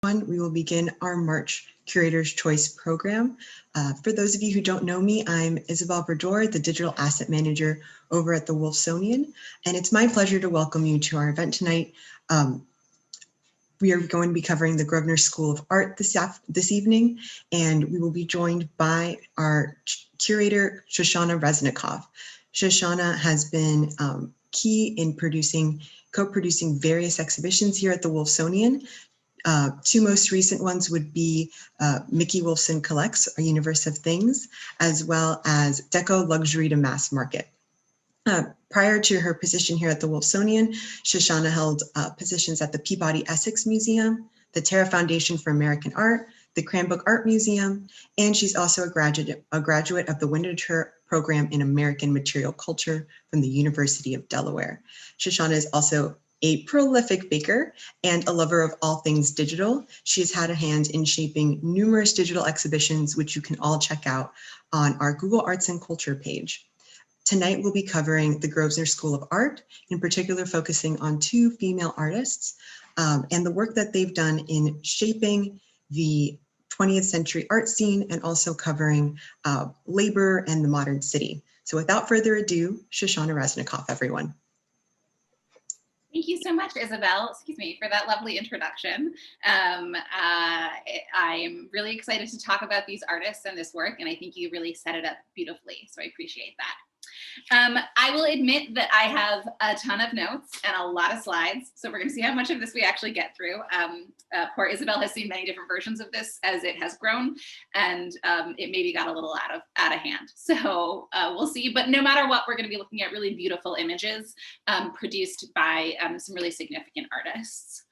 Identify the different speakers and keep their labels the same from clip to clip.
Speaker 1: We will begin our March Curator's Choice program. For those of you who don't know me, I'm Isabel Berdor, the Digital Asset Manager over at the Wolfsonian, and it's my pleasure to welcome you to our event tonight. We are going to be covering the Grosvenor School of Art this evening, and we will be joined by our curator, Shoshana Resnikoff. Shoshana has been key in co-producing various exhibitions here at the Wolfsonian. Two most recent ones would be Mickey Wolfson Collects, A Universe of Things, as well as Deco Luxury to Mass Market. Prior to her position here at the Wolfsonian, Shoshana held positions at the Peabody Essex Museum, the Terra Foundation for American Art, the Cranbrook Art Museum, and she's also a graduate of the Winter Program in American Material Culture from the University of Delaware. Shoshana is also a prolific baker and a lover of all things digital. She has had a hand in shaping numerous digital exhibitions, which you can all check out on our Google Arts and Culture page. Tonight, we'll be covering the Grosvenor School of Art, in particular focusing on two female artists and the work that they've done in shaping the 20th century art scene and also covering labor and the modern city. So without further ado, Shoshana Resnikoff, everyone.
Speaker 2: Thank you so much, Isabel, for that lovely introduction. I'm really excited to talk about these artists and this work, and I think you really set it up beautifully, so I appreciate that. I will admit that I have a ton of notes and a lot of slides, so we're going to see how much of this we actually get through. Poor Isabel has seen many different versions of this as it has grown, and it maybe got a little out of hand. So we'll see. But no matter what, we're going to be looking at really beautiful images produced by some really significant artists.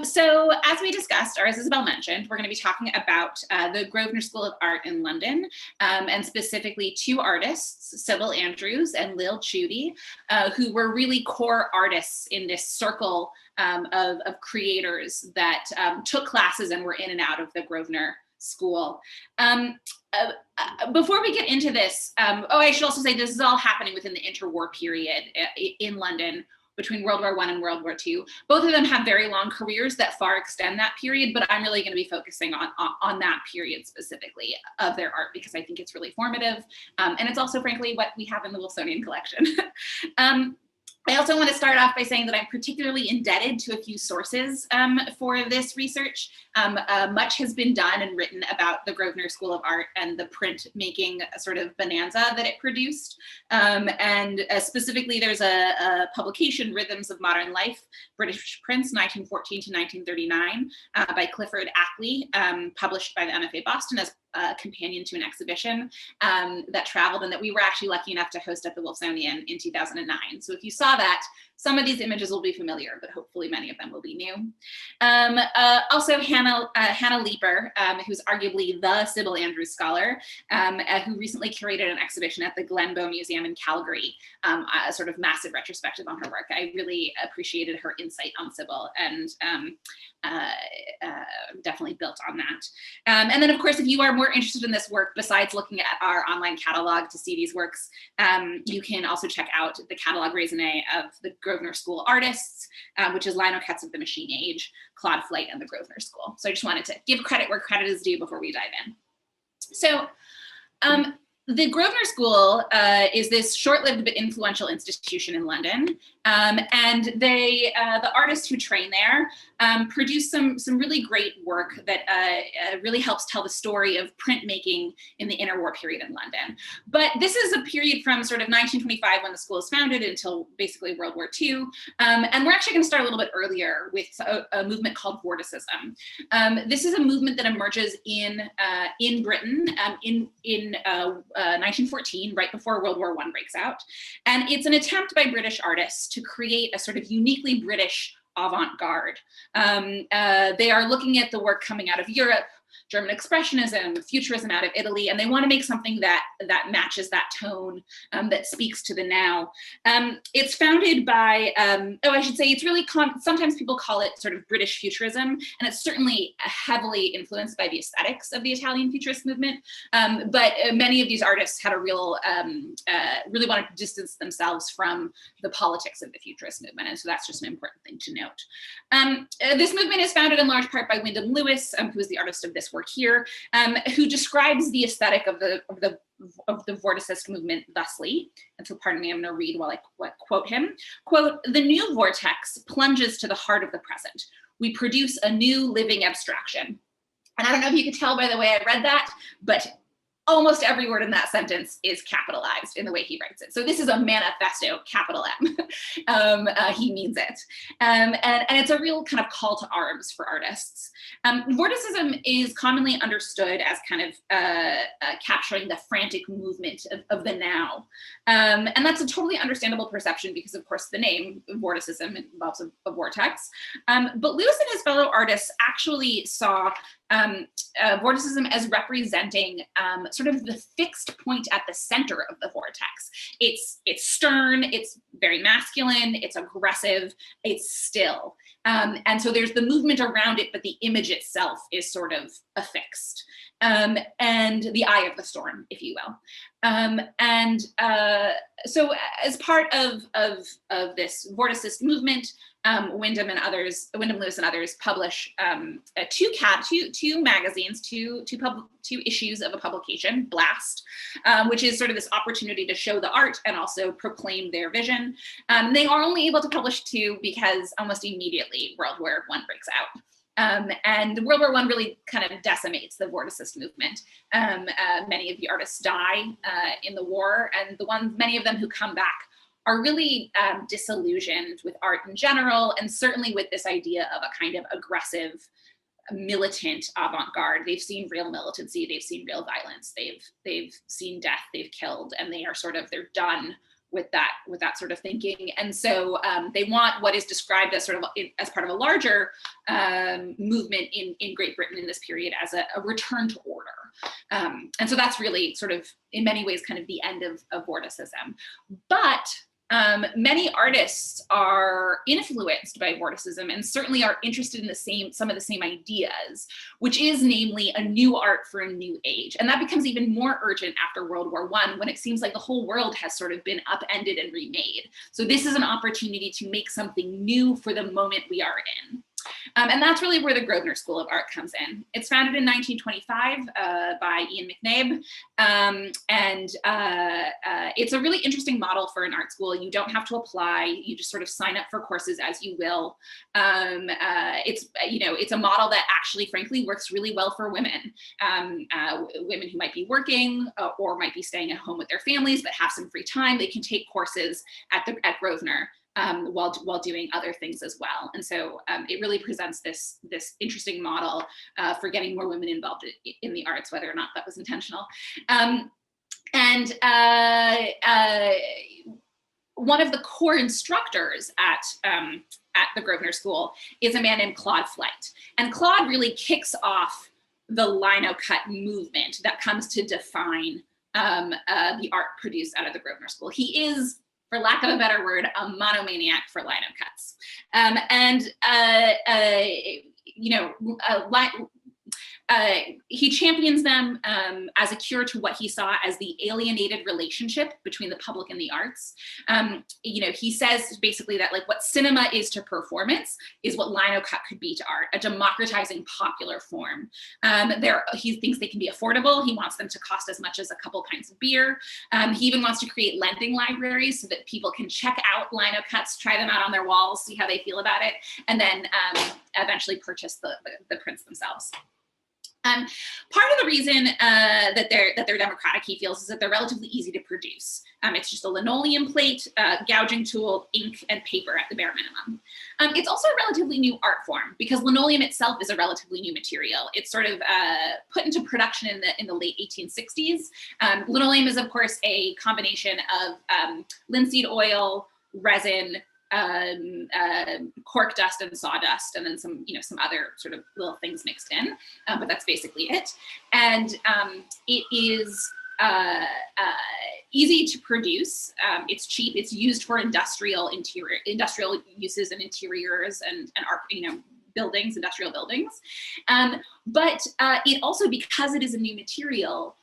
Speaker 2: So as we discussed, or as Isabel mentioned, we're going to be talking about the Grosvenor School of Art in London, and specifically two artists, Sybil Andrews and Lille, who were really core artists in this circle of creators that took classes and were in and out of the Grosvenor School. Before we get into this, I should also say this is all happening within the interwar period in London, between World War I and World War II. Both of them have very long careers that far extend that period, but I'm really going to be focusing on that period specifically of their art because I think it's really formative. And it's also, frankly, what we have in the Wolfsonian collection. I also want to start off by saying that I'm particularly indebted to a few sources for this research. Much has been done and written about the Grosvenor School of Art and the printmaking sort of bonanza that it produced. Specifically, there's a publication, Rhythms of Modern Life, British Prints, 1914 to 1939, by Clifford Ackley, published by the MFA Boston as a companion to an exhibition that traveled and that we were actually lucky enough to host at the Wolfsonian in 2009. So if you saw that, some of these images will be familiar, but hopefully many of them will be new. Also Hannah Leeper, who's arguably the Sybil Andrews scholar, who recently curated an exhibition at the Glenbow Museum in Calgary, a sort of massive retrospective on her work. I really appreciated her insight on Sybil and definitely built on that. And then of course, if you are more interested in this work, besides looking at our online catalog to see these works, you can also check out the catalog raisonné of the Grosvenor School artists, which is Linocuts of the Machine Age, Claude Flight, and the Grosvenor School. So I just wanted to give credit where credit is due before we dive in. So the Grosvenor School is this short-lived but influential institution in London, and the artists who train there produce some really great work that really helps tell the story of printmaking in the interwar period in London. But this is a period from sort of 1925 when the school is founded until basically World War II, and we're actually going to start a little bit earlier with a movement called Vorticism. This is a movement that emerges in Britain in 1914, right before World War I breaks out. And it's an attempt by British artists to create a sort of uniquely British avant-garde. They are looking at the work coming out of Europe, German Expressionism, Futurism out of Italy, and they want to make something that matches that tone, that speaks to the now. It's founded by, I should say, it's really, sometimes people call it sort of British Futurism, and it's certainly heavily influenced by the aesthetics of the Italian Futurist movement. But many of these artists had a real, really wanted to distance themselves from the politics of the Futurist movement, and so that's just an important thing to note. This movement is founded in large part by Wyndham Lewis, who is the artist of this work here, who describes the aesthetic of the Vorticist movement thusly. And so pardon me, I'm going to read while I quote him. Quote, "The new vortex plunges to the heart of the present. We produce a new living abstraction." And I don't know if you could tell by the way I read that, but almost every word in that sentence is capitalized in the way he writes it. So this is a manifesto, capital M. He means it. And it's a real kind of call to arms for artists. Vorticism is commonly understood as kind of capturing the frantic movement of the now. And that's a totally understandable perception because, of course, the name Vorticism involves a vortex. But Lewis and his fellow artists actually saw Vorticism as representing sort of the fixed point at the center of the vortex. It's stern, it's very masculine, it's aggressive, it's still. And so there's the movement around it, but the image itself is sort of affixed. And the eye of the storm, if you will. So as part of this Vorticist movement, Wyndham Lewis and others publish two magazines, two issues of a publication, Blast, which is sort of this opportunity to show the art and also proclaim their vision. They are only able to publish two because almost immediately World War I breaks out. And World War I really kind of decimates the Vorticist movement. Many of the artists die in the war, and many of them who come back are really disillusioned with art in general, and certainly with this idea of a kind of aggressive, militant avant-garde. They've seen real militancy, they've seen real violence, they've seen death, they've killed, and they're done with that sort of thinking. And so they want what is described as sort of as part of a larger movement in Great Britain in this period as a return to order. And so that's really sort of in many ways kind of the end of Vorticism. But many artists are influenced by Vorticism and certainly are interested in some of the same ideas, which is namely a new art for a new age. And that becomes even more urgent after World War I, when it seems like the whole world has sort of been upended and remade. So this is an opportunity to make something new for the moment we are in. And that's really where the Grosvenor School of Art comes in. It's founded in 1925 by Ian McNabb. It's a really interesting model for an art school. You don't have to apply. You just sort of sign up for courses as you will. It's a model that actually, frankly, works really well for women. Women who might be working or might be staying at home with their families but have some free time, they can take courses at Grosvenor. While doing other things as well. And so it really presents this interesting model for getting more women involved in the arts, whether or not that was intentional. One of the core instructors at the Grosvenor School is a man named Claude Flight. And Claude really kicks off the linocut movement that comes to define the art produced out of the Grosvenor School. He is, for lack of a better word, a monomaniac for linocuts. He champions them as a cure to what he saw as the alienated relationship between the public and the arts. He says basically that like what cinema is to performance is what linocut could be to art, a democratizing popular form. He thinks they can be affordable. He wants them to cost as much as a couple pints of beer. He even wants to create lending libraries so that people can check out linocuts, try them out on their walls, see how they feel about it, and then eventually purchase the prints themselves. Part of the reason that they're democratic, he feels, is that they're relatively easy to produce. It's just a linoleum plate, gouging tool, ink, and paper at the bare minimum. It's also a relatively new art form because linoleum itself is a relatively new material. It's sort of put into production in the late 1860s. Linoleum is, of course, a combination of linseed oil, resin, cork dust and sawdust, and then some, some other sort of little things mixed in, but that's basically it. And it is easy to produce. It's cheap. It's used for industrial uses and interiors and buildings, industrial buildings. But it also, because it is a new material,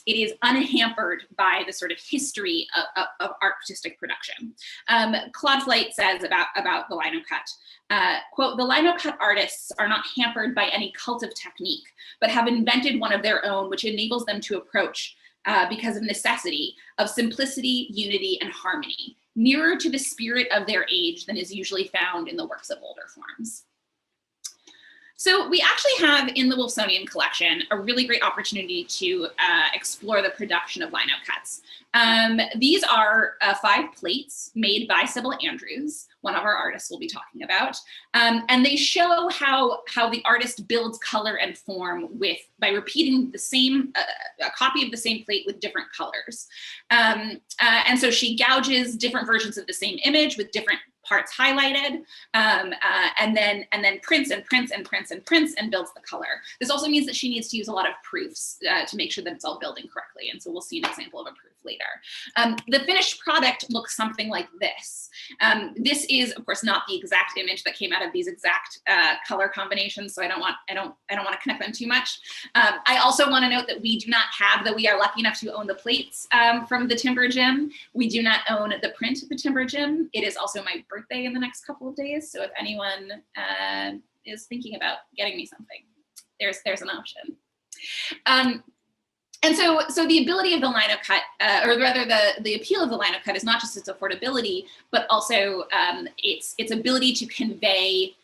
Speaker 2: it is unhampered by the sort of history of artistic production. Claude Flight says about the Linocut, quote, "The Linocut artists are not hampered by any cult of technique, but have invented one of their own, which enables them to approach, because of necessity, of simplicity, unity, and harmony, nearer to the spirit of their age than is usually found in the works of older forms." So we actually have in the Wolfsonian collection a really great opportunity to explore the production of Linocuts. These are 5 plates made by Sybil Andrews, one of our artists we'll be talking about, and they show how the artist builds color and form by repeating the same, a copy of the same plate with different colors. And so she gouges different versions of the same image with different parts highlighted, and then prints and prints and prints and prints and builds the color. This also means that she needs to use a lot of proofs to make sure that it's all building correctly. And so we'll see an example of a proof later. The finished product looks something like this. This is, of course, not the exact image that came out of these exact color combinations, so I don't want to connect them too much. I also want to note that we do not have, though we are lucky enough to own the plates from the Timber Gym, we do not own the print of the Timber Gym. It is also my birthday in the next couple of days, so if anyone is thinking about getting me something, there's an option. And so the ability of the Linocut, or rather the appeal of the Linocut, is not just its affordability, but also its ability to convey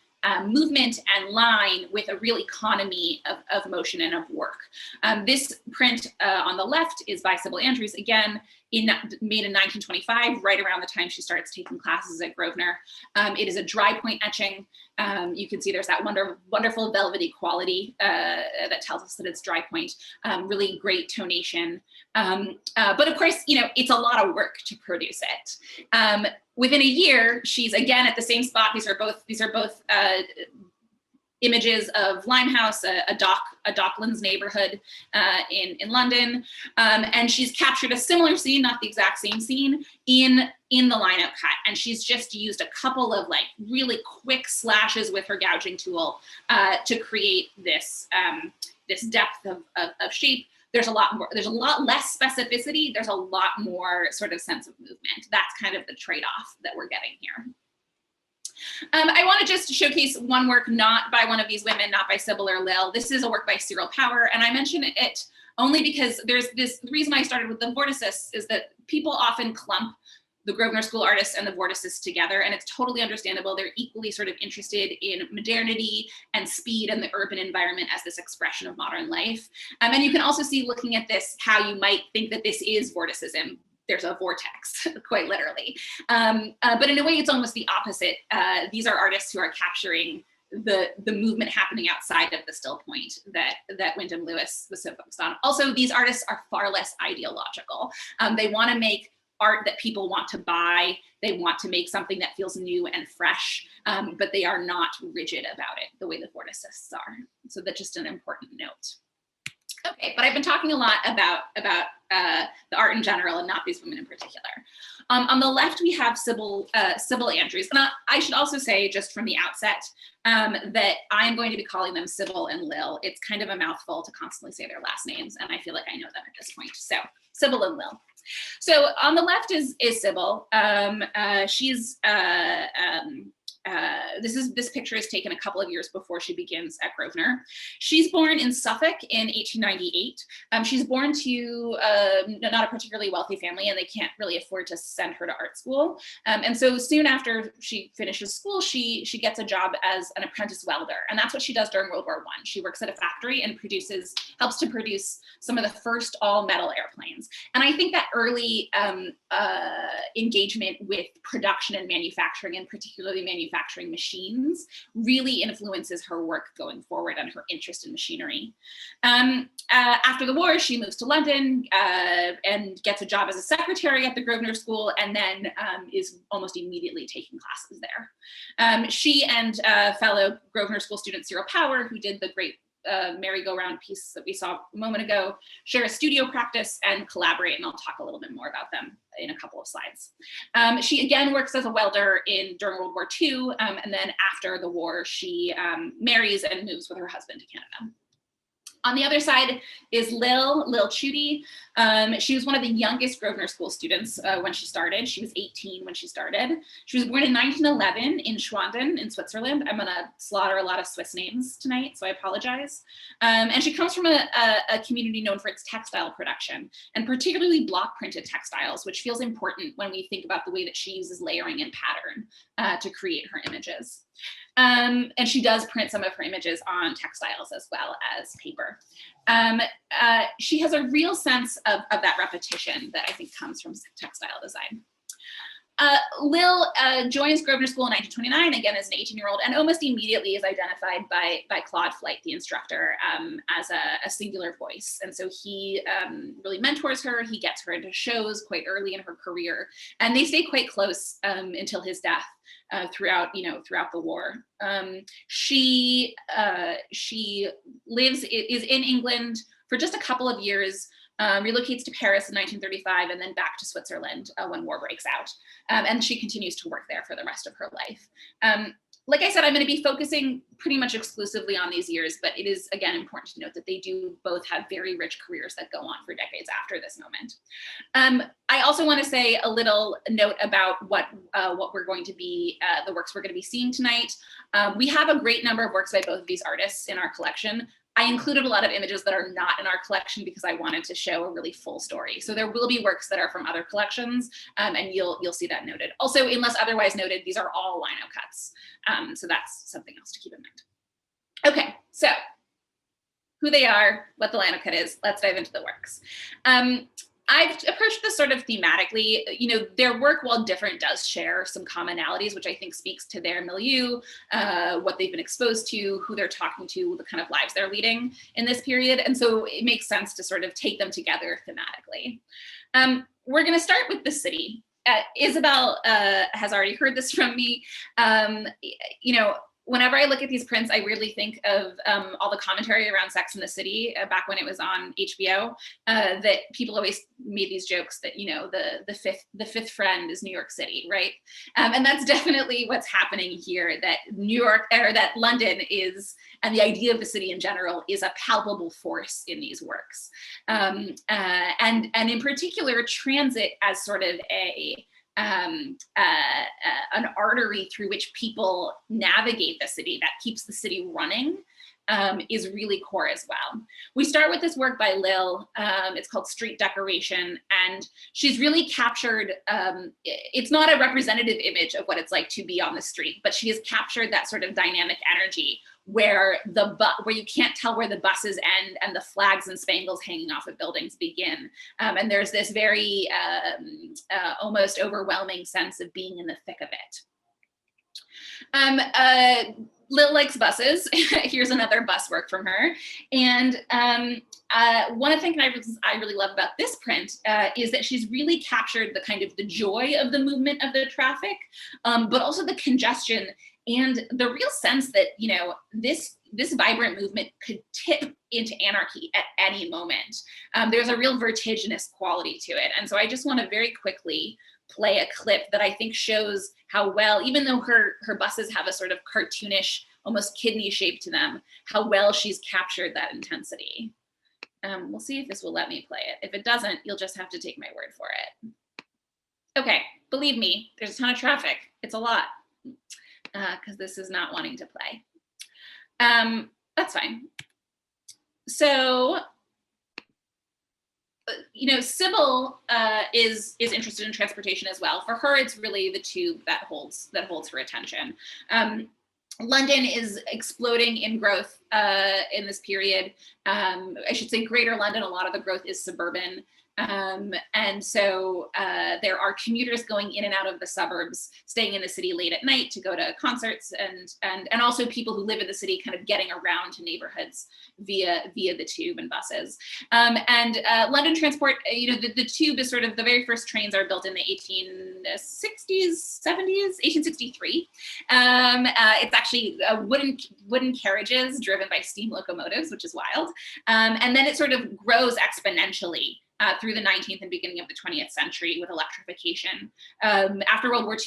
Speaker 2: movement and line with a real economy of motion and of work. This print on the left is by Sybil Andrews, again, made in 1925, right around the time she starts taking classes at Grosvenor. It is a dry point etching. You can see there's that wonderful velvety quality that tells us that it's dry point, really great tonation. But of course, it's a lot of work to produce it. Within a year, she's again at the same spot. These are both images of Limehouse, a Docklands neighborhood in London, and she's captured a similar scene, not the exact same scene, in the Linocut, and she's just used a couple of really quick slashes with her gouging tool to create this depth of shape. There's a lot less specificity. There's a lot more sort of sense of movement. That's kind of the trade-off that we're getting here. I want to just showcase one work not by one of these women, not by Sybil or Lille. This is a work by Cyril Power, and I mention it only because the reason I started with the Vortices is that people often clump the Grosvenor School artists and the Vortices together, and it's totally understandable. They're equally sort of interested in modernity and speed and the urban environment as this expression of modern life. And you can also see, looking at this, how you might think that this is Vorticism. There's a vortex, quite literally. But in a way, it's almost the opposite. These are artists who are capturing the movement happening outside of the still point that Wyndham Lewis was so focused on. Also, these artists are far less ideological. They want to make art that people want to buy. They want to make something that feels new and fresh, but they are not rigid about it the way the Vortices are. So that's just an important note. Okay, but I've been talking a lot about the art in general and not these women in particular. On the left, we have Sybil Andrews. And I should also say, just from the outset, that I'm going to be calling them Sybil and Lille. It's kind of a mouthful to constantly say their last names, and I feel like I know them at this point. So Sybil and Lille. So on the left is Sybil. She's this picture is taken a couple of years before she begins at Grosvenor. She's born in Suffolk in 1898. She's born to not a particularly wealthy family, and they can't really afford to send her to art school. And so soon after she finishes school, she gets a job as an apprentice welder, and that's what she does during World War I. She works at a factory and helps to produce some of the first all-metal airplanes. And I think that early engagement with production and manufacturing, and particularly manufacturing manufacturing machines really influences her work going forward and her interest in machinery. After the war, she moves to London and gets a job as a secretary at the Grosvenor School, and then is almost immediately taking classes there. She and fellow Grosvenor School student Cyril Power, who did the great merry-go-round piece that we saw a moment ago, share a studio practice and collaborate, and I'll talk a little bit more about them in a couple of slides. She again works as a welder during World War II, and then after the war, she marries and moves with her husband to Canada. On the other side is Lille Chudy. She was one of the youngest Grosvenor School students when she started. She was 18 when she started. She was born in 1911 in Schwanden in Switzerland. I'm gonna slaughter a lot of Swiss names tonight, so I apologize. And she comes from a community known for its textile production, and particularly block printed textiles, which feels important when we think about the way that she uses layering and pattern to create her images. And she does print some of her images on textiles as well as paper. She has a real sense of that repetition that I think comes from textile design. Lille joins Grosvenor School in 1929, again as an 18-year-old, and almost immediately is identified by Claude Flight, the instructor, as a singular voice. And so he really mentors her. He gets her into shows quite early in her career, and they stay quite close until his death throughout the war. She is in England for just a couple of years. Relocates to Paris in 1935 and then back to Switzerland when war breaks out. And she continues to work there for the rest of her life. Like I said, I'm going to be focusing pretty much exclusively on these years, but it is, again, important to note that they do both have very rich careers that go on for decades after this moment. I also want to say a little note about what we're going to be, the works we're going to be seeing tonight. We have a great number of works by both of these artists in our collection. I included a lot of images that are not in our collection because I wanted to show a really full story. So there will be works that are from other collections, and you'll see that noted. Also, unless otherwise noted, these are all Linocuts. So that's something else to keep in mind. Okay, so who they are, what the Linocut is, let's dive into the works. I've approached this sort of thematically. Their work, while different, does share some commonalities, which I think speaks to their milieu, what they've been exposed to, who they're talking to, the kind of lives they're leading in this period. And so it makes sense to sort of take them together thematically. We're going to start with the city. Isabel has already heard this from me. Whenever I look at these prints, I really think of all the commentary around Sex and the City back when it was on HBO. That people always made these jokes that the fifth friend is New York City, right? And that's definitely what's happening here. That that London is, and the idea of the city in general, is a palpable force in these works, and in particular, transit as sort of an artery through which people navigate the city, that keeps the city running, is really core as well. We start with this work by Lille. It's called Street Decoration, and she's really captured, it's not a representative image of what it's like to be on the street, but she has captured that sort of dynamic energy where you can't tell where the buses end and the flags and spangles hanging off of buildings begin. And there's this very almost overwhelming sense of being in the thick of it. Lille likes buses. Here's another bus work from her. And one of the things I really love about this print is that she's really captured the kind of the joy of the movement of the traffic, but also the congestion and the real sense that, this vibrant movement could tip into anarchy at any moment. There's a real vertiginous quality to it. And so I just want to very quickly play a clip that I think shows how well, even though her buses have a sort of cartoonish, almost kidney shape to them, how well she's captured that intensity. We'll see if this will let me play it. If it doesn't, you'll just have to take my word for it. Okay, believe me, there's a ton of traffic. It's a lot, because this is not wanting to play. That's fine. So, Sybil is interested in transportation as well. For her, it's really the tube that holds her attention. London is exploding in growth in this period. I should say Greater London, a lot of the growth is suburban. And so there are commuters going in and out of the suburbs, staying in the city late at night to go to concerts, and also people who live in the city kind of getting around to neighborhoods via the tube and buses. London transport, the tube is sort of, the very first trains are built in the 1860s, 70s, 1863. It's actually wooden carriages driven by steam locomotives, which is wild. And then it sort of grows exponentially through the 19th and beginning of the 20th century with electrification. After World War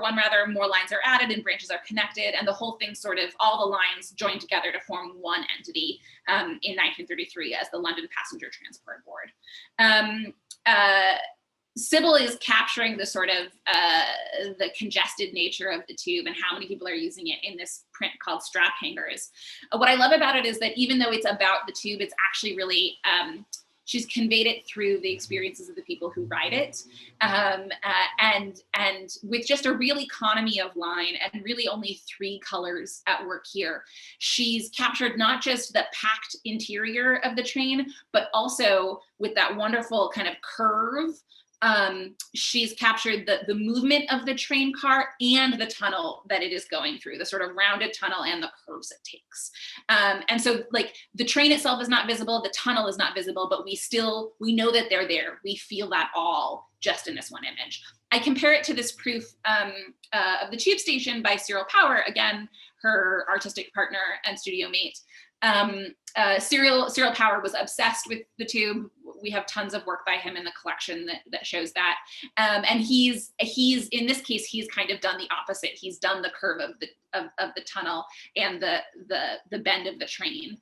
Speaker 2: I rather, more lines are added and branches are connected, and the whole thing sort of, all the lines join together to form one entity in 1933 as the London Passenger Transport Board. Sybil is capturing the sort of the congested nature of the tube and how many people are using it in this print called Strap Hangers. What I love about it is that even though it's about the tube, it's actually really, she's conveyed it through the experiences of the people who ride it. And with just a real economy of line and really only 3 colors at work here, she's captured not just the packed interior of the train, but also with that wonderful kind of curve. She's captured the movement of the train car and the tunnel that it is going through, the sort of rounded tunnel and the curves it takes. And so like the train itself is not visible, the tunnel is not visible, but we know that they're there. We feel that all just in this one image. I compare it to this proof of the Tube Station by Cyril Power, again, her artistic partner and studio mate. Cyril Power was obsessed with the tube. We have tons of work by him in the collection that shows that. And he's in this case, he's kind of done the opposite. He's done the curve of the tunnel and the bend of the train,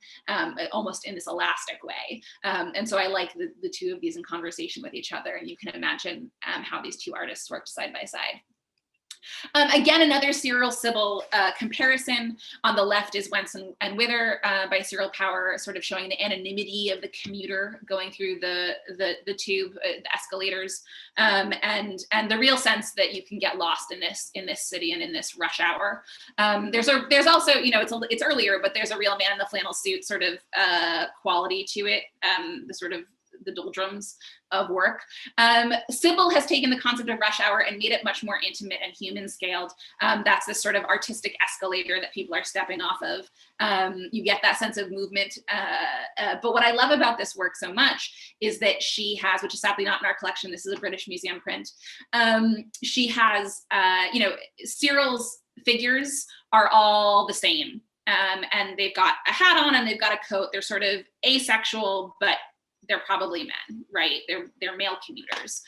Speaker 2: almost in this elastic way. And so I like the two of these in conversation with each other, and you can imagine how these two artists worked side by side. Again, another Cyril Sybil comparison. On the left is Whence and Whither by Cyril Power, sort of showing the anonymity of the commuter going through the tube, the escalators, and the real sense that you can get lost in this city and in this rush hour. There's also, it's earlier, but there's a real man in the flannel suit sort of quality to it, the sort of the doldrums of work. Sybil has taken the concept of rush hour and made it much more intimate and human scaled. That's this sort of artistic escalator that people are stepping off of. You get that sense of movement. But what I love about this work so much is that she has, which is sadly not in our collection, this is a British Museum print. She has, Cyril's figures are all the same. And they've got a hat on and they've got a coat. They're sort of asexual, but they're probably men, right? They're male commuters.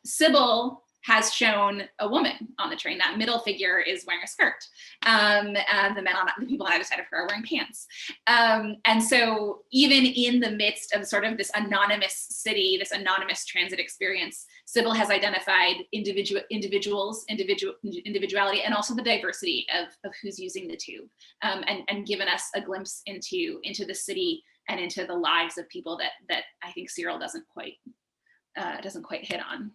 Speaker 2: Sybil has shown a woman on the train. That middle figure is wearing a skirt. And the people on either side of her are wearing pants. And so even in the midst of sort of this anonymous city, this anonymous transit experience, Sybil has identified individuality, and also the diversity of who's using the tube, and given us a glimpse into the city and into the lives of people that I think Cyril doesn't quite hit on.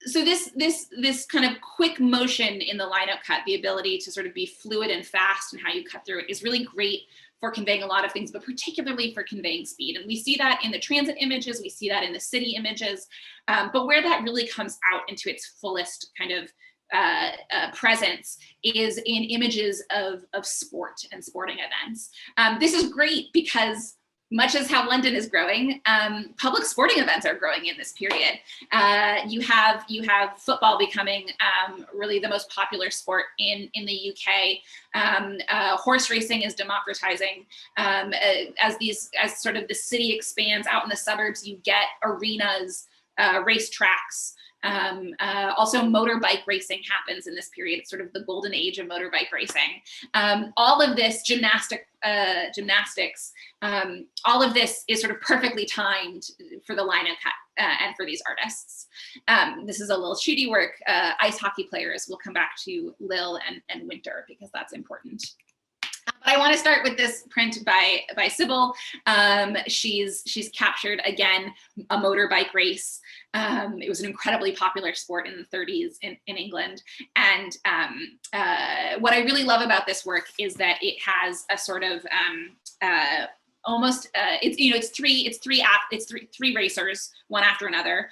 Speaker 2: So this kind of quick motion in the linocut, the ability to sort of be fluid and fast and how you cut through it, is really great for conveying a lot of things, but particularly for conveying speed. And we see that in the transit images, we see that in the city images, but where that really comes out into its fullest kind of presence is in images of sport and sporting events. This is great because much as how London is growing, public sporting events are growing in this period. You have football becoming really the most popular sport in the UK. Horse racing is democratizing. As sort of the city expands out in the suburbs, you get arenas, racetracks. Also motorbike racing happens in this period. It's sort of the golden age of motorbike racing. All of this gymnastics, all of this is sort of perfectly timed for the linocut and for these artists. This is a little shooty work. Ice hockey players will come back to Lille and winter because that's important. But I want to start with this print by Sybil. She's captured, again, a motorbike race. It was an incredibly popular sport in the 30s in England. And what I really love about this work is that it has a sort of almost it's three racers, one after another.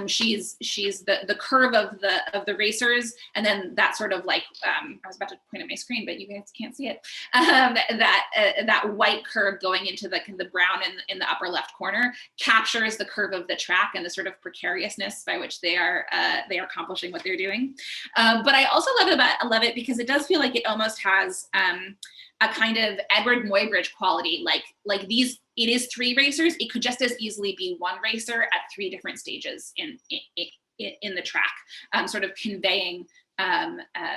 Speaker 2: She's the curve of the racers, and then that sort of like I was about to point at my screen, but you guys can't see it. That white curve going into the brown in the upper left corner captures the curve of the track and the sort of precariousness by which they are accomplishing what they're doing. But I also love it because it does feel like it almost has a kind of Edward Muybridge quality, like these, it is three racers. It could just as easily be one racer at three different stages in the track, sort of conveying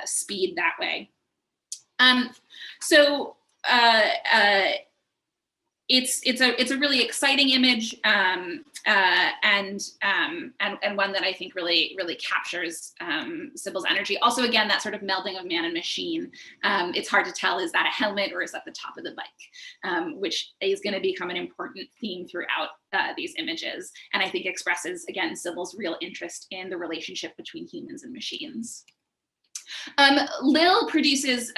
Speaker 2: speed that way. It's a really exciting image, and one that I think really captures Sybil's energy. Also, again, that sort of melding of man and machine. It's hard to tell, is that a helmet or is that the top of the bike, which is going to become an important theme throughout these images, and I think expresses, again, Sybil's real interest in the relationship between humans and machines. Lille produces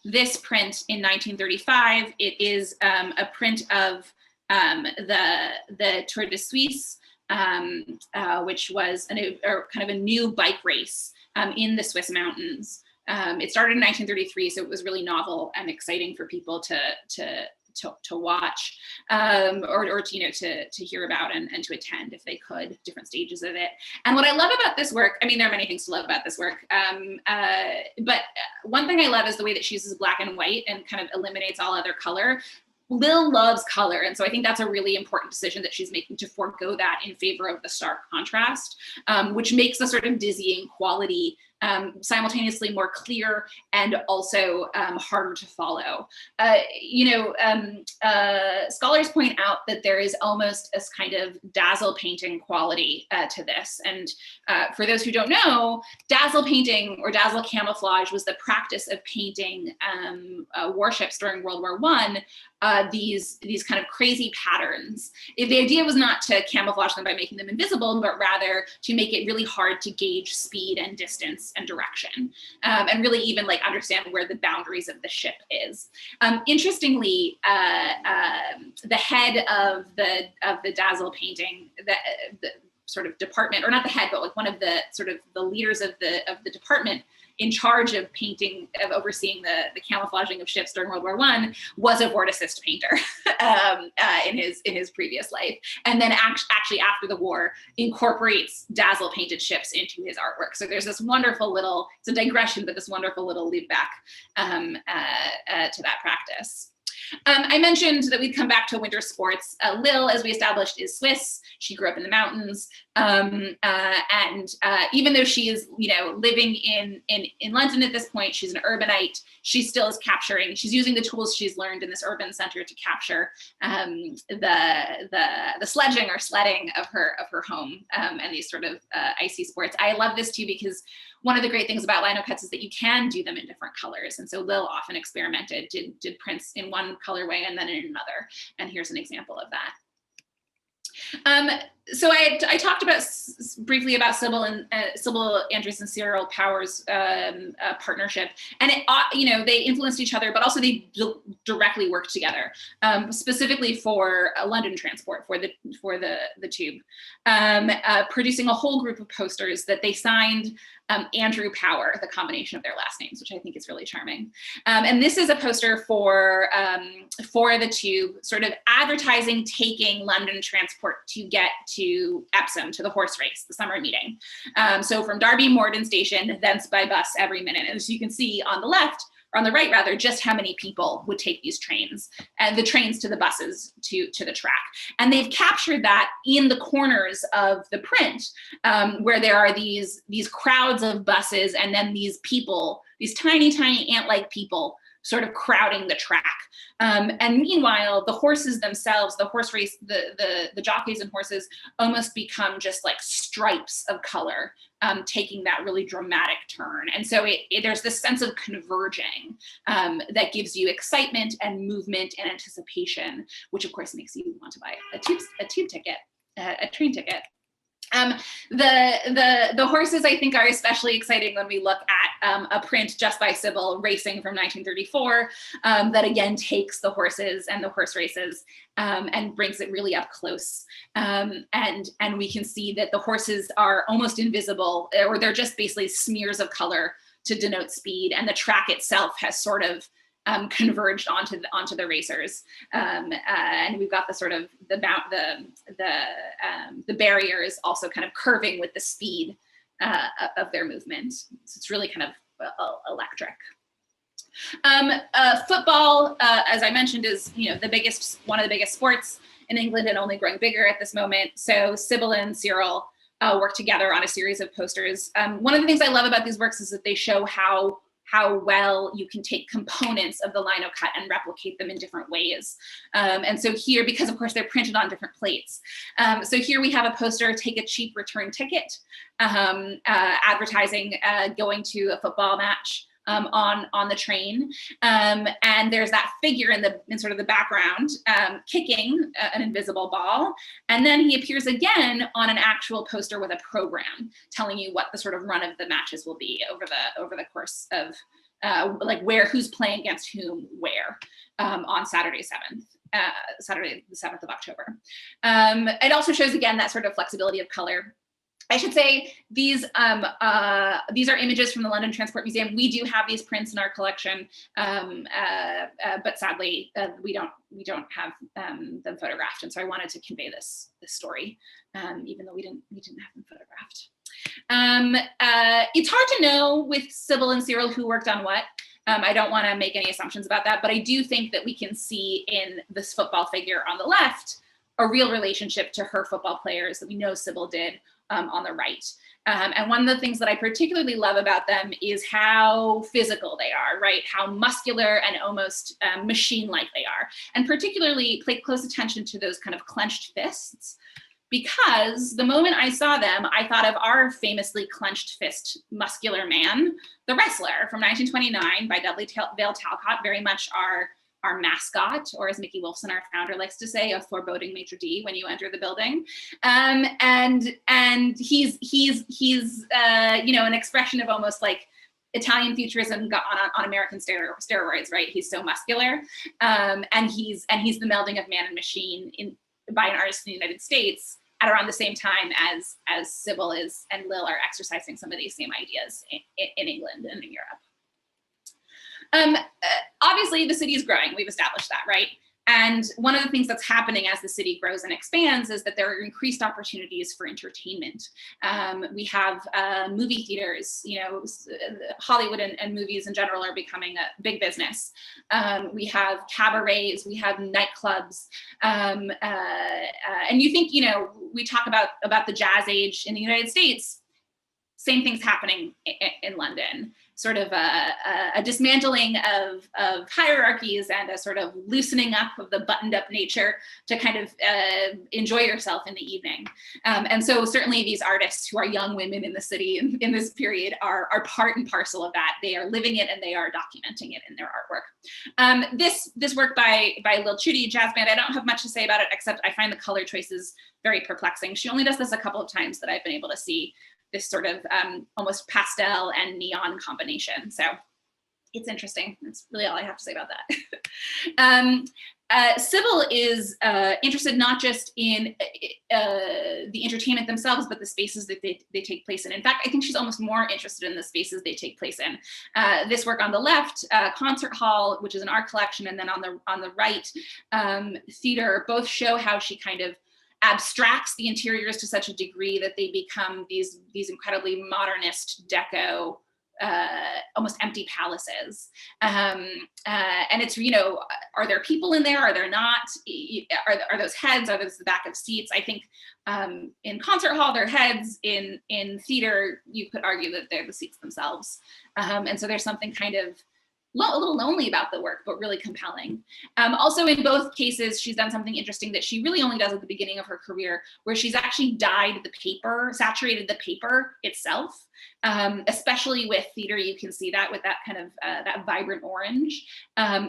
Speaker 2: this print in 1935. It is a print of the Tour de Suisse, which was kind of a new bike race in the Swiss mountains. It started in 1933, so it was really novel and exciting for people to watch, or to hear about and to attend if they could, different stages of it. And what I love about this work, I mean, there are many things to love about this work, but one thing I love is the way that she uses black and white and kind of eliminates all other color. Lille loves color, and so I think that's a really important decision that she's making, to forego that in favor of the stark contrast, which makes the sort of dizzying quality simultaneously more clear and also harder to follow. Scholars point out that there is almost a kind of dazzle painting quality to this. And for those who don't know, dazzle painting or dazzle camouflage was the practice of painting warships during World War I, these kind of crazy patterns. The idea was not to camouflage them by making them invisible, but rather to make it really hard to gauge speed and distance and direction, and really even like understand where the boundaries of the ship is. Interestingly, the head of the dazzle painting, the sort of department, or not the head, but like one of the sort of the leaders of the department in charge of painting, of overseeing the camouflaging of ships during World War I, was a Vorticist painter in his previous life, and then actually after the war incorporates dazzle painted ships into his artwork. So there's this wonderful little, it's a digression, but this wonderful little lead back to that practice. I mentioned that we'd come back to winter sports. Lille, as we established, is Swiss. She grew up in the mountains, and even though she is, living in London at this point, she's an urbanite. She still is capturing. She's using the tools she's learned in this urban center to capture the sledging or sledding of her home, and these sort of icy sports. I love this too because one of the great things about Linocuts is that you can do them in different colors. And so Lille often experimented, did prints in one colorway and then in another. And here's an example of that. So I talked about briefly about Sybil Andrews and Cyril Power's partnership, and they influenced each other, but also they directly worked together, specifically for London transport for the tube, producing a whole group of posters that they signed Andrew Power, the combination of their last names, which I think is really charming. And this is a poster for the tube, sort of advertising taking London transport to get to Epsom, to the horse race, the summer meeting. So from Derby Morden Station, thence by bus every minute. And as you can see on the left, or on the right rather, just how many people would take these trains, and the trains to the buses to the track. And they've captured that in the corners of the print, where there are these crowds of buses, and then these people, these tiny ant-like people sort of crowding the track. And meanwhile, the horses themselves, the horse race, the jockeys and horses almost become just like stripes of color, taking that really dramatic turn. And so there's this sense of converging that gives you excitement and movement and anticipation, which of course makes you want to buy a tube ticket, a train ticket. The horses, I think, are especially exciting when we look at a print just by Sybil, Racing from 1934, that again takes the horses and the horse races and brings it really up close. And we can see that the horses are almost invisible, or they're just basically smears of color to denote speed, and the track itself has sort of converged onto the racers, and we've got the sort of the barriers also kind of curving with the speed of their movement. So it's really kind of electric. Football, as I mentioned, is one of the biggest sports in England and only growing bigger at this moment. So Sybil and Cyril work together on a series of posters. One of the things I love about these works is that they show how well you can take components of the linocut and replicate them in different ways. And so here, because of course they're printed on different plates. So here we have a poster, take a cheap return ticket, advertising going to a football match on the train. And there's that figure in sort of the background kicking an invisible ball. And then he appears again on an actual poster with a program telling you what the sort of run of the matches will be over the course of who's playing against whom where on Saturday the 7th of October. It also shows again that sort of flexibility of color. I should say these are images from the London Transport Museum. We do have these prints in our collection, but sadly we don't have them photographed. And so I wanted to convey this story, even though we didn't have them photographed. It's hard to know with Sybil and Cyril who worked on what. I don't want to make any assumptions about that, but I do think that we can see in this football figure on the left a real relationship to her football players that we know Sybil did on the right. And one of the things that I particularly love about them is how physical they are, right? How muscular and almost machine-like they are. And particularly pay close attention to those kind of clenched fists, because the moment I saw them, I thought of our famously clenched fist Muscular Man, the wrestler from 1929 by Dudley Vale Talcott, very much our mascot, or as Mickey Wolfson, our founder, likes to say, a foreboding maitre d' when you enter the building. And he's an expression of almost like Italian futurism on American steroids, right? He's so muscular, and he's the melding of man and machine by an artist in the United States at around the same time as Sybil and Lille are exercising some of these same ideas in England and in Europe. Obviously, the city is growing. We've established that, right? And one of the things that's happening as the city grows and expands is that there are increased opportunities for entertainment. We have movie theaters, Hollywood and movies in general are becoming a big business. We have cabarets, we have nightclubs. And you think, we talk about the jazz age in the United States, same thing's happening in London. Sort of a dismantling of hierarchies and a sort of loosening up of the buttoned up nature to kind of enjoy yourself in the evening. And so certainly these artists who are young women in the city in this period are part and parcel of that. They are living it and they are documenting it in their artwork. This work by Lille Chudy, jazz band, I don't have much to say about it, except I find the color choices very perplexing. She only does this a couple of times that I've been able to see this sort of almost pastel and neon combination. So it's interesting. That's really all I have to say about that. Sybil is interested not just in the entertainment themselves, but the spaces that they take place in. In fact, I think she's almost more interested in the spaces they take place in. This work on the left, Concert Hall, which is in our collection, and then on the right, theater, both show how she kind of abstracts the interiors to such a degree that they become these incredibly modernist deco, almost empty palaces. And it's, are there people in there? Are there not? Are those heads? Are those the back of seats? I think in Concert Hall, they're heads. In theater, you could argue that they're the seats themselves. And so there's something kind of a little lonely about the work, but really compelling. Also, in both cases, she's done something interesting that she really only does at the beginning of her career, where she's actually dyed the paper, saturated the paper itself. Especially with theater, you can see that with that kind of that vibrant orange.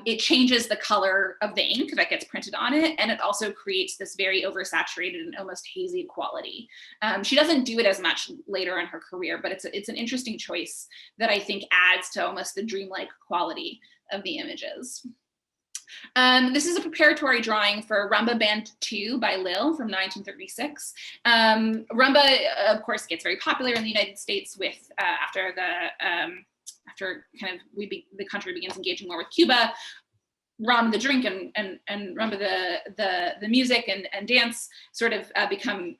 Speaker 2: It changes the color of the ink that gets printed on it, and it also creates this very oversaturated and almost hazy quality. She doesn't do it as much later in her career, but it's an interesting choice that I think adds to almost the dreamlike quality of the images. This is a preparatory drawing for Rumba Band 2 by Lille from 1936. Rumba, of course, gets very popular in the United States with after kind of the country begins engaging more with Cuba. Rum, the drink, and Rumba, the music and dance sort of become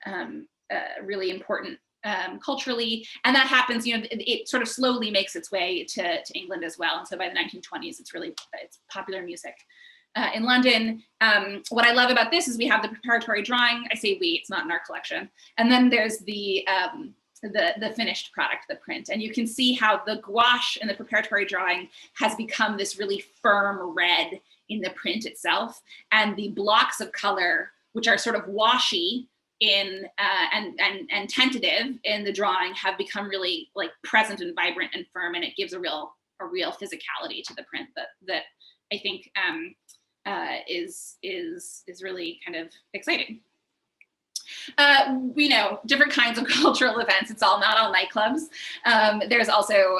Speaker 2: really important culturally, and that happens, it sort of slowly makes its way to England as well. And so by the 1920s, it's popular music in London. What I love about this is we have the preparatory drawing. I say we, it's not in our collection. And then there's the finished product, the print. And you can see how the gouache in the preparatory drawing has become this really firm red in the print itself. And the blocks of color, which are sort of washy and tentative in the drawing, have become really like present and vibrant and firm, and it gives a real physicality to the print that I think is really kind of exciting. We know different kinds of cultural events. It's not all nightclubs. There's also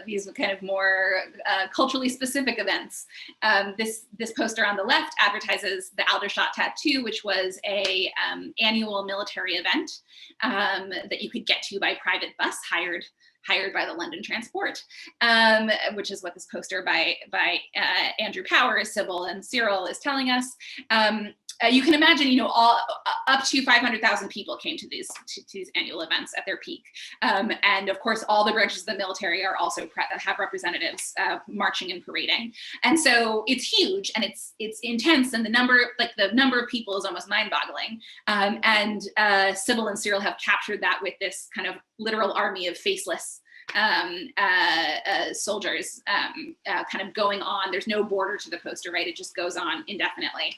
Speaker 2: these kind of more culturally specific events. This poster on the left advertises the Aldershot Tattoo, which was a annual military event that you could get to by private bus hired by the London Transport, which is what this poster by Andrew Power, Sybil, and Cyril is telling us. You can imagine, all up to 500,000 people came to these annual events at their peak, and of course, all the branches of the military are also have representatives marching and parading, and so it's huge and it's intense, and the number of people is almost mind-boggling. And Sybil and Cyril have captured that with this kind of literal army of faceless soldiers kind of going on. There's no border to the poster, right? It just goes on indefinitely.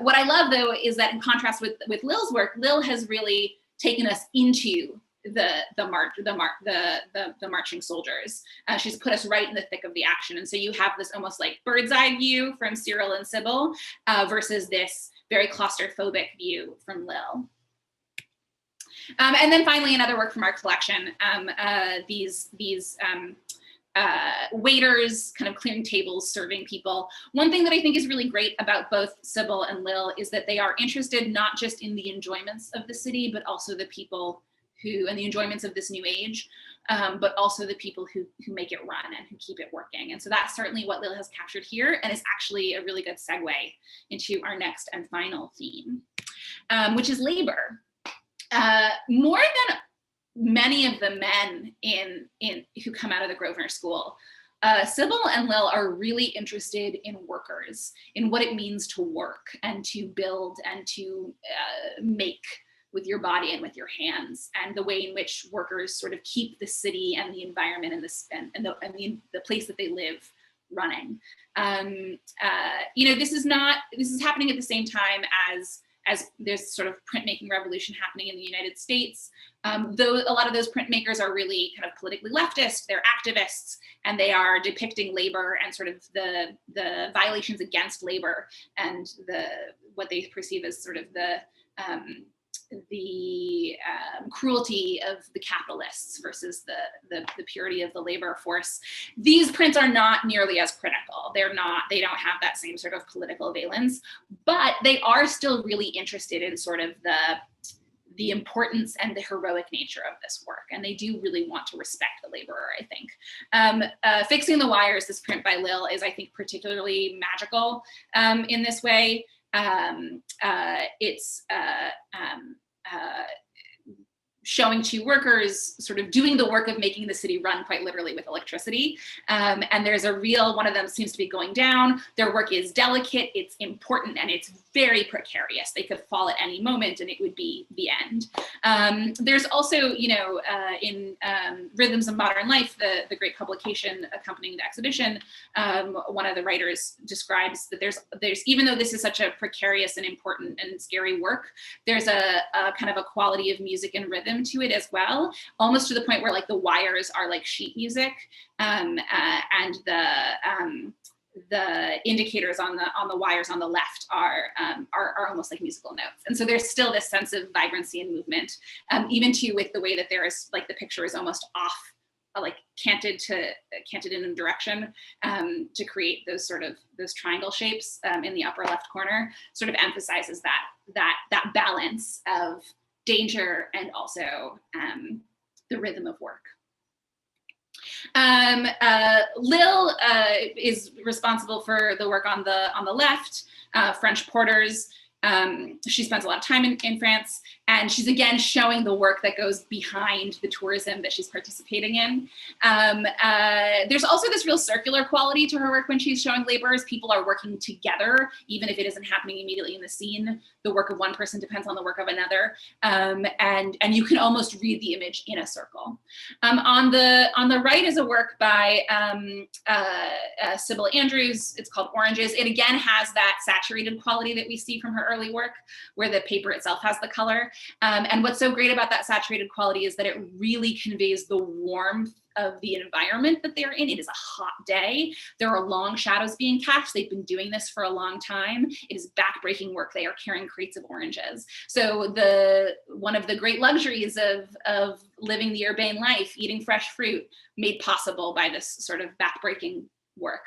Speaker 2: What I love, though, is that in contrast with Lille's work, Lille has really taken us into the marching soldiers. She's put us right in the thick of the action, and so you have this almost like bird's eye view from Cyril and Sybil versus this very claustrophobic view from Lille. And then finally, another work from our collection, these waiters kind of clearing tables, serving people. One thing that I think is really great about both Sybil and Lille is that they are interested not just in the enjoyments of the city, but also the people and the enjoyments of this new age, but also the people who make it run and who keep it working. And so that's certainly what Lille has captured here, and is actually a really good segue into our next and final theme, which is labor. More than many of the men who come out of the Grosvenor School, Sybil and Lille are really interested in workers, in what it means to work and to build and to make with your body and with your hands, and the way in which workers sort of keep the city and the environment and the place that they live running. This is happening at the same time as there's sort of printmaking revolution happening in the United States. Though a lot of those printmakers are really kind of politically leftist, they're activists, and they are depicting labor and sort of the violations against labor and what they perceive as sort of the cruelty of the capitalists versus the purity of the labor force. These prints are not nearly as critical. They don't have that same sort of political valence, but they are still really interested in sort of the importance and the heroic nature of this work. And they do really want to respect the laborer, I think. Fixing the Wires, this print by Lille, is, I think, particularly magical in this way. showing two workers sort of doing the work of making the city run quite literally with electricity. And there's a real, one of them seems to be going down. Their work is delicate, it's important, and it's very precarious. They could fall at any moment and it would be the end. There's also, you know, in Rhythms of Modern Life, the great publication accompanying the exhibition, one of the writers describes that there's even though this is such a precarious and important and scary work, there's a kind of a quality of music and rhythm to it as well, almost to the point where like the wires are like sheet music, and the indicators on the wires on the left are almost like musical notes. And so there's still this sense of vibrancy and movement, even too with the way that there is like the picture is almost off, like canted in a direction, to create those triangle shapes in the upper left corner, sort of emphasizes that balance of danger and also the rhythm of work. Lille is responsible for the work on the left, French porters. She spends a lot of time in France, and she's again showing the work that goes behind the tourism that she's participating in. There's also this real circular quality to her work when she's showing laborers. People are working together, even if it isn't happening immediately in the scene. The work of one person depends on the work of another, and you can almost read the image in a circle. On the right is a work by Sybil Andrews. It's called Oranges. It again has that saturated quality that we see from her early work, where the paper itself has the color. And what's so great about that saturated quality is that it really conveys the warmth of the environment that they're in. It is a hot day. There are long shadows being cast. They've been doing this for a long time. It is backbreaking work. They are carrying crates of oranges. So one of the great luxuries of living the urbane life, eating fresh fruit, made possible by this sort of backbreaking work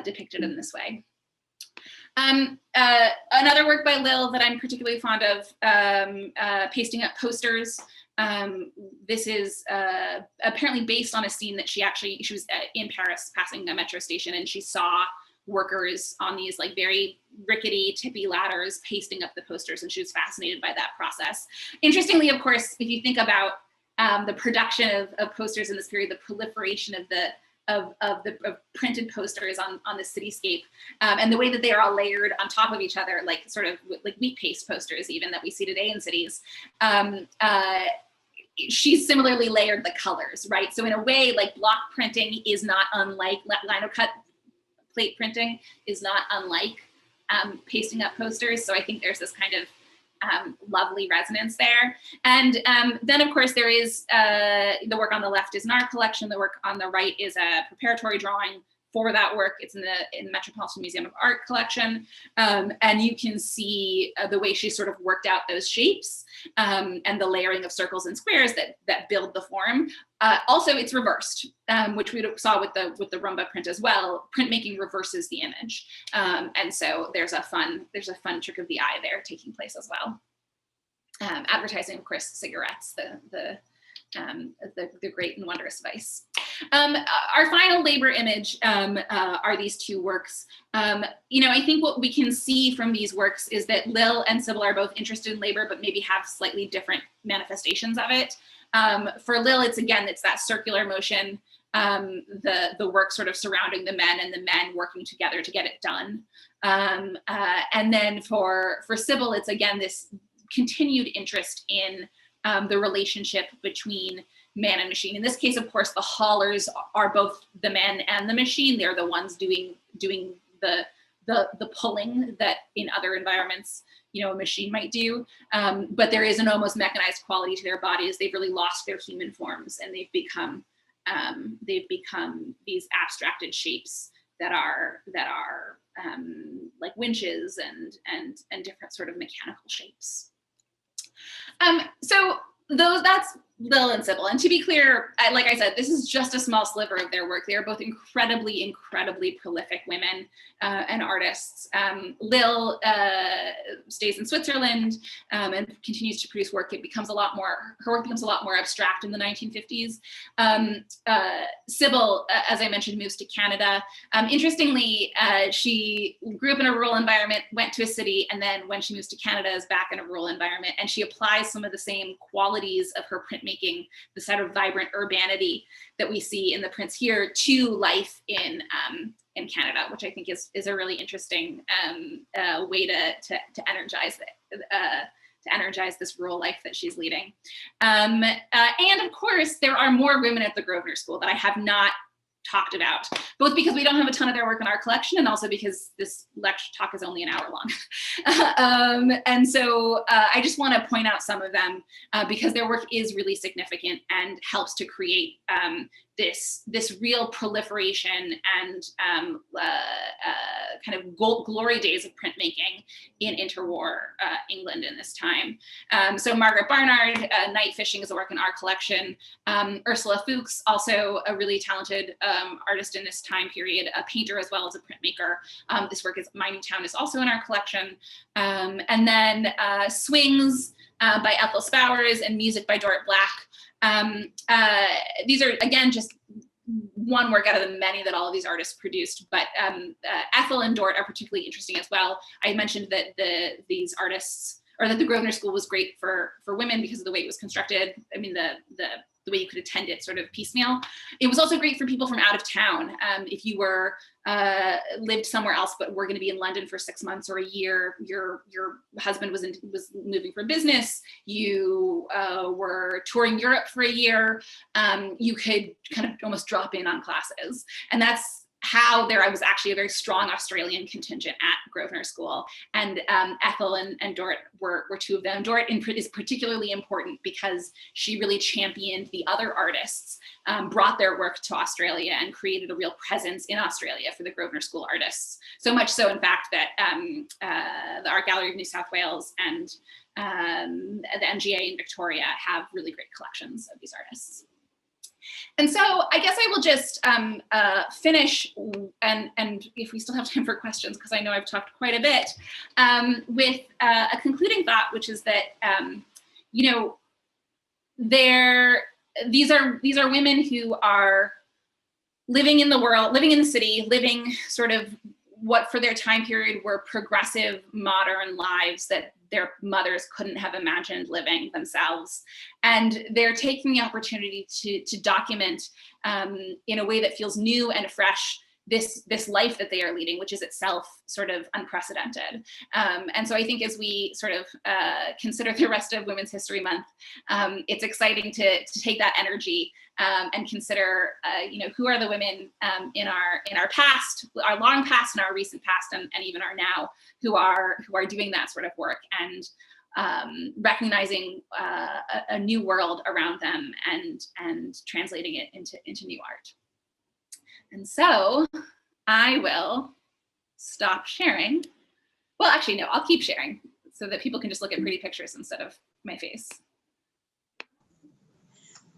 Speaker 2: depicted in this way. Another work by Lille that I'm particularly fond of, pasting up posters. This is apparently based on a scene that she was in Paris passing a metro station, and she saw workers on these like very rickety, tippy ladders pasting up the posters, and she was fascinated by that process. Interestingly, of course, if you think about the production of posters in this period, the proliferation of printed posters on the cityscape, and the way that they are all layered on top of each other, like sort of like wheat paste posters even that we see today in cities. She's similarly layered the colors, right? So in a way, like block printing is not unlike linocut plate printing is not unlike pasting up posters. So I think there's this kind of lovely resonance there. And then of course there is the work on the left is an art collection. The work on the right is a preparatory drawing for that work. It's in the Metropolitan Museum of Art collection. And you can see the way she sort of worked out those shapes and the layering of circles and squares that build the form. Also, it's reversed, which we saw with the Rumba print as well. Printmaking reverses the image. And so there's a fun trick of the eye there taking place as well. Advertising, of course, cigarettes, the great and wondrous vice. Our final labor image are these two works. You know, I think what we can see from these works is that Lille and Sybil are both interested in labor, but maybe have slightly different manifestations of it. For Lille, it's that circular motion, the work sort of surrounding the men and the men working together to get it done. And then for Sybil, it's again this continued interest in the relationship between man and machine. In this case, of course, the haulers are both the men and the machine. They're the ones doing the pulling that in other environments, you know, a machine might do. But there is an almost mechanized quality to their bodies. They've really lost their human forms, and they've become these abstracted shapes that are like winches and different sort of mechanical shapes. So that's Lille and Sybil. And to be clear, like I said, this is just a small sliver of their work. They are both incredibly, incredibly prolific women and artists. Lille stays in Switzerland and continues to produce work. Her work becomes a lot more abstract in the 1950s. Sybil, as I mentioned, moves to Canada. Interestingly, she grew up in a rural environment, went to a city, and then when she moves to Canada is back in a rural environment. And she applies some of the same qualities of her printmaking, the sort of vibrant urbanity that we see in the prints here, to life in Canada, which I think is a really interesting way to energize this rural life that she's leading. And of course, there are more women at the Grosvenor School that I have not talked about, both because we don't have a ton of their work in our collection and also because this lecture talk is only an hour long. And so I just want to point out some of them because their work is really significant and helps to create this real proliferation and kind of glory days of printmaking in interwar England in this time. So Margaret Barnard, Night Fishing is a work in our collection. Ursula Fuchs, also a really talented artist in this time period, a painter as well as a printmaker. This work is Mining Town is also in our collection. And then Swings by Ethel Spowers and Music by Dorrit Black. These are, again, just one work out of the many that all of these artists produced, but Ethel and Dorrit are particularly interesting as well. I mentioned that these artists, or that the Grosvenor School was great for women because of the way it was constructed. I mean, the way you could attend it sort of piecemeal. It was also great for people from out of town. If you were lived somewhere else but were going to be in London for 6 months or a year, your husband was moving for business, you were touring Europe for a year, you could kind of almost drop in on classes. And that's how there was actually a very strong Australian contingent at Grosvenor School. And Ethel and Dorrit were two of them. Dorrit is particularly important because she really championed the other artists, brought their work to Australia and created a real presence in Australia for the Grosvenor School artists. So much so, in fact, that the Art Gallery of New South Wales and the MGA in Victoria have really great collections of these artists. And so I guess I will just finish, and if we still have time for questions, because I know I've talked quite a bit, with a concluding thought, which is that you know, these are women who are living in the world, living in the city, living sort of what for their time period were progressive modern lives that their mothers couldn't have imagined living themselves. And they're taking the opportunity to document in a way that feels new and fresh this life that they are leading, which is itself sort of unprecedented. And so I think as we sort of consider the rest of Women's History Month, it's exciting to take that energy and consider, you know, who are the women in our past, our long past and our recent past, and even our now, who are doing that sort of work, and recognizing a new world around them and translating it into new art. And so I will stop sharing. Well, actually, no, I'll keep sharing so that people can just look at pretty pictures instead of my face.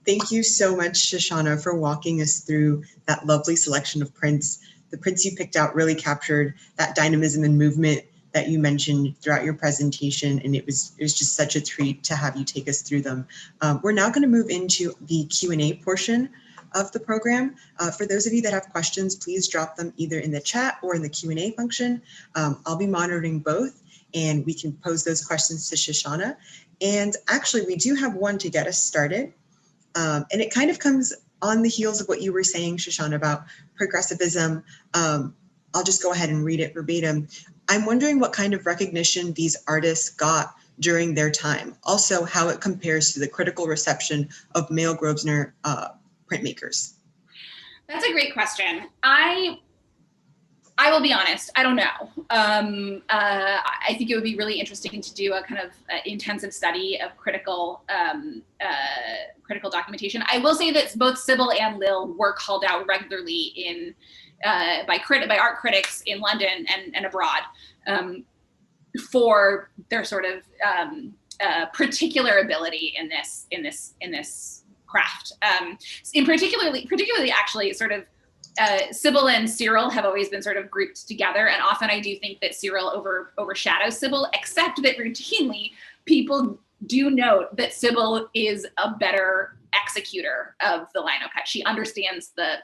Speaker 1: Thank you so much, Shoshana, for walking us through that lovely selection of prints. The prints you picked out really captured that dynamism and movement that you mentioned throughout your presentation, and it was just such a treat to have you take us through them. We're now going to move into the Q&A portion of the program. For those of you that have questions, please drop them either in the chat or in the Q&A function. I'll be monitoring both, and we can pose those questions to Shoshana. And actually, we do have one to get us started. And it kind of comes on the heels of what you were saying, Shoshana, about progressivism. I'll just go ahead and read it verbatim. I'm wondering what kind of recognition these artists got during their time. Also, how it compares to the critical reception of male Grosvenor printmakers.
Speaker 2: That's a great question. I will be honest, I don't know. I think it would be really interesting to do a kind of intensive study of critical documentation. I will say that both Sybil and Lille were called out regularly in by art critics in London and abroad for their sort of particular ability in this craft. Particularly actually sort of Sybil and Cyril have always been sort of grouped together, and often I do think that Cyril overshadows Sybil, except that routinely people do note that Sybil is a better executor of the linocut. She understands the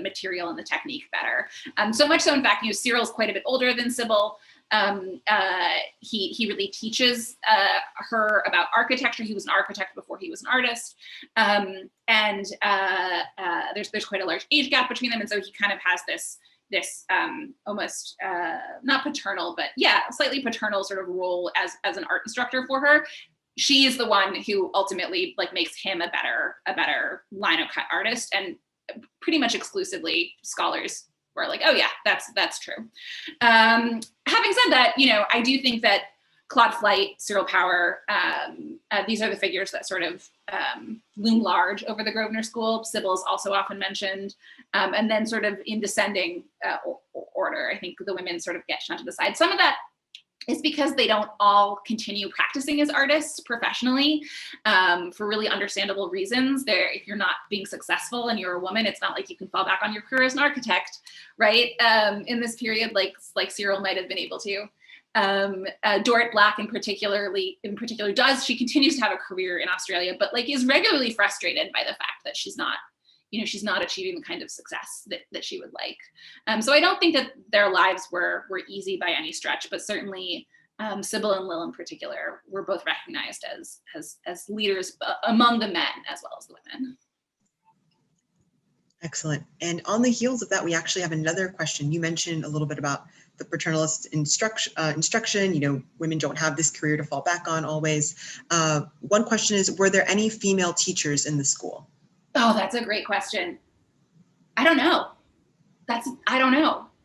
Speaker 2: material and the technique better. So much so, in fact, Cyril's quite a bit older than Sybil. He really teaches her about architecture. He was an architect before he was an artist. There's quite a large age gap between them. And so he kind of has this almost not paternal, but yeah, slightly paternal sort of role as an art instructor for her. She is the one who ultimately makes him a better linocut artist, and pretty much exclusively scholars were like, oh yeah, that's true. Having said that, I do think that Claude Flight, Cyril Power, these are the figures that sort of loom large over the Grosvenor School. Sybil is also often mentioned. And then sort of in descending order, I think the women sort of get shunted aside. Some of that is because they don't all continue practicing as artists professionally for really understandable reasons. If you're not being successful and you're a woman, it's not like you can fall back on your career as an architect, right? In this period, like Cyril might have been able to. Dorrit Black in particular she continues to have a career in Australia, but is regularly frustrated by the fact that she's not achieving the kind of success that she would like. So I don't think that their lives were easy by any stretch, but certainly Sybil and Lille in particular were both recognized as leaders among the men as well as the women.
Speaker 1: Excellent. And on the heels of that, we actually have another question. You mentioned a little bit about the paternalist instruction. Women don't have this career to fall back on always. One question is, were there any female teachers in the school?
Speaker 2: Oh, that's a great question. I don't know.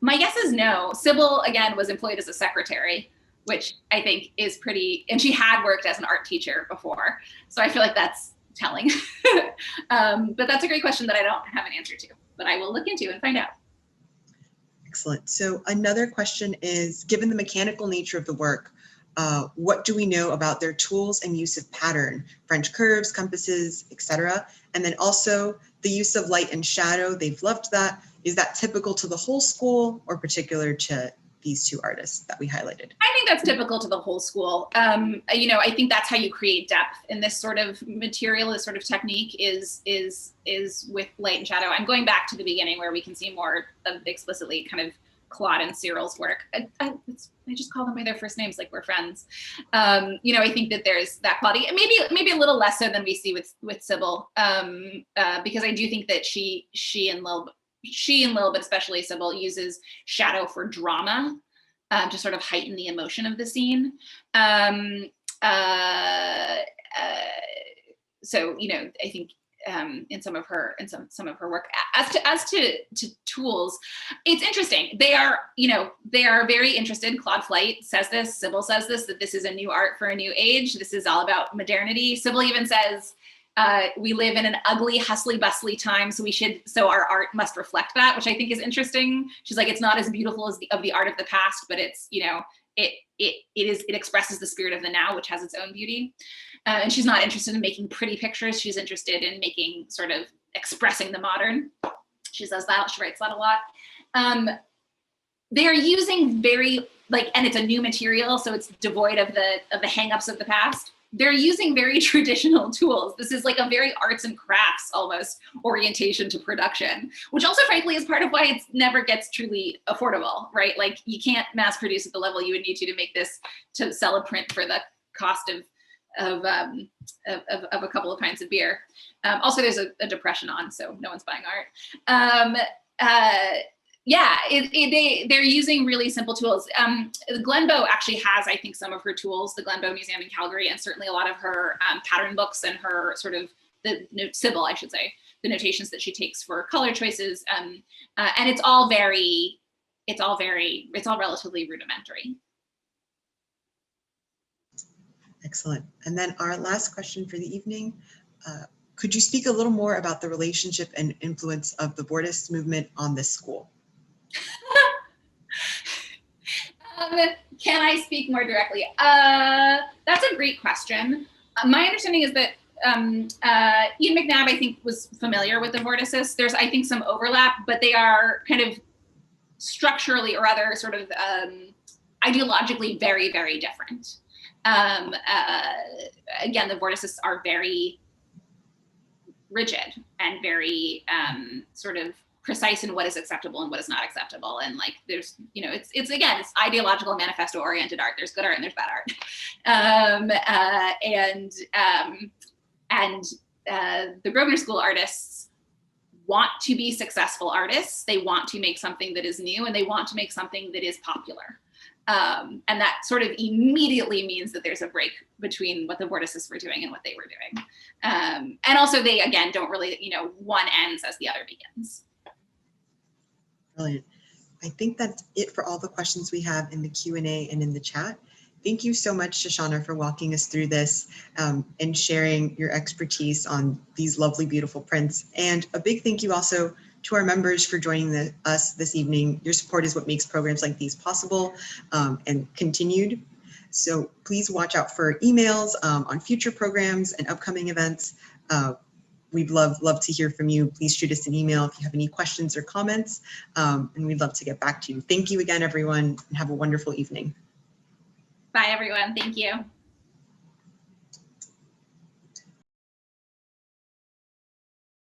Speaker 2: My guess is no. Sybil, again, was employed as a secretary, which I think is pretty, and she had worked as an art teacher before. So I feel like that's telling. But that's a great question that I don't have an answer to, but I will look into and find out.
Speaker 1: Excellent. So another question is, given the mechanical nature of the work, what do we know about their tools and use of pattern, French curves, compasses, etc.? And then also the use of light and shadow, they've loved that. Is that typical to the whole school or particular to these two artists that we highlighted?
Speaker 2: I think that's typical to the whole school. I think that's how you create depth in this sort of material, this sort of technique is with light and shadow. I'm going back to the beginning where we can see more of explicitly kind of Claude and Cyril's work. I just call them by their first names, like we're friends. I think that there's that quality, maybe a little less so than we see with Sybil, because I do think that she and Lille, but especially Sybil, uses shadow for drama to sort of heighten the emotion of the scene. So I think in some of her work. As to tools, it's interesting. They are very interested. Claude Flight says this, Sybil says this, that this is a new art for a new age. This is all about modernity. Sybil even says, we live in an ugly, hustly, bustly time, so our art must reflect that, which I think is interesting. She's like, it's not as beautiful as the art of the past, but it's, it expresses the spirit of the now, which has its own beauty. And she's not interested in making pretty pictures. She's interested in making sort of expressing the modern. She says that, she writes that a lot. They are using very, and it's a new material, so it's devoid of the hangups of the past. They're using very traditional tools. This is like a very arts and crafts almost orientation to production, which also frankly is part of why it never gets truly affordable, right? Like you can't mass produce at the level you would need to make this to sell a print for the cost of a couple of pints of beer. Also, there's a depression on, so no one's buying art. They're using really simple tools. Glenbow actually has, I think, some of her tools, the Glenbow Museum in Calgary, and certainly a lot of her pattern books and her sort of Sybil, I should say, the notations that she takes for color choices. And it's all relatively rudimentary.
Speaker 1: Excellent. And then our last question for the evening, could you speak a little more about the relationship and influence of the Vortices movement on this school?
Speaker 2: Can I speak more directly? That's That's a great question. My understanding is that Ian McNabb, I think, was familiar with the Vortices. There's, I think, some overlap, but they are kind of structurally or rather sort of ideologically very, very different. Again, the Vortices are very rigid and very sort of precise in what is acceptable and what is not acceptable. And like, there's, you know, it's again, it's ideological manifesto oriented art. There's good art and there's bad art. The Grosvenor School artists want to be successful artists. They want to make something that is new and they want to make something that is popular. And that sort of immediately means that there's a break between what the Vortices were doing and what they were doing. And also they, again, don't really, you know, one ends as the other begins.
Speaker 1: Brilliant. I think that's it for all the questions we have in the Q&A and in the chat. Thank you so much, Shoshana, for walking us through this and sharing your expertise on these lovely, beautiful prints. And a big thank you also to our members for joining us this evening. Your support is what makes programs like these possible and continued. So please watch out for emails on future programs and upcoming events. We'd love to hear from you. Please shoot us an email if you have any questions or comments, and we'd love to get back to you. Thank you again, everyone, and have a wonderful evening.
Speaker 2: Bye, everyone. Thank you.